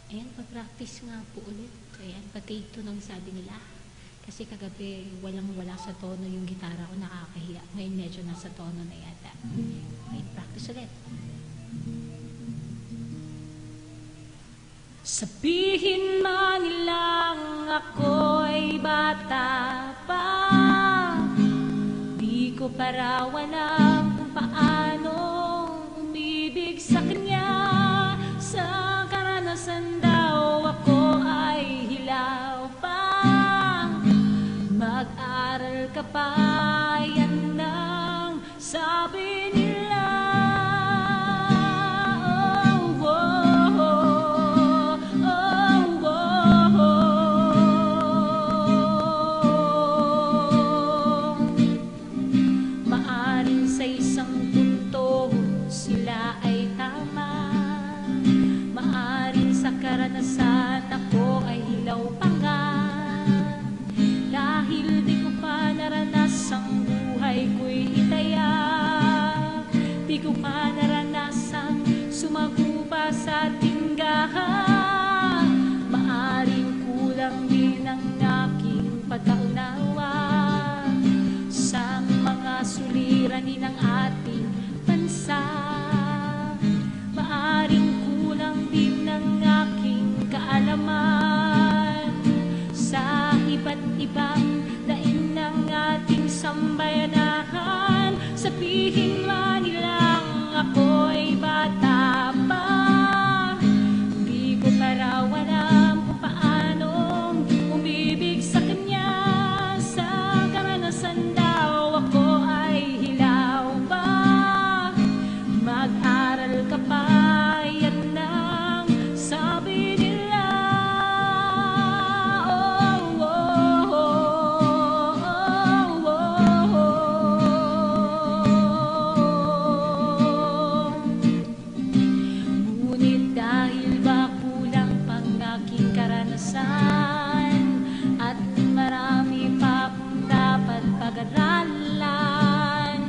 Ayan, pa-practice nga po ulit. Ayan, pati ito nang sabi nila. Kasi kagabi, walang-wala sa tono yung gitara ko, nakakahiya. Ngayon medyo nasa tono na yata. Okay, practice ulit. Sabihin man nilang ako'y bata pa, di ko pa raw alam kung paano umibig sa kanya. Sa karanasan daw ako ay hilaw pa, mag-aral ka pa, yan ang sabi nila. Karanasan ako ay hilaw pa nga, dahil di ko pa naranasang buhay ko'y itaya. Di ko pa naranasang sumago pa sa tinggahan. Maaring kulang din ang aking pagkaunawa sa mga suliranin ng ating bansa. Maaring kulang din ng aking kaalaman sa iba't ibang daing ng ating sambayanahan. Sabihin man nilang ako'y bata pa, di ko pa raw alam kung paanong umibig sa kanya. Sa karanasan daw ako ay hilaw pa, mag-aral ka pa, yan ang sabi nila. Oh, oh, oh, oh, oh, oh. Ngunit dahil ba kulang pang aking karanasan at marami pa akong dapat pag-aralan,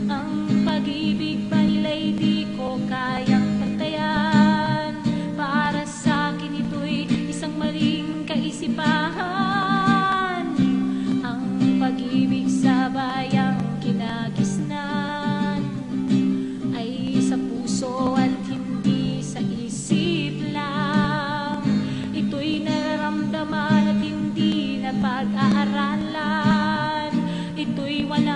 ang pag-ibig ba nila'y di ko kayang pantayan. Para sa akin ito'y isang maling kaisipan. Ang pag-ibig sa bayang kinagisnan ay sa puso at hindi sa isip lang. Ito'y nararamdaman at hindi na pag-aaralan. Ito'y wala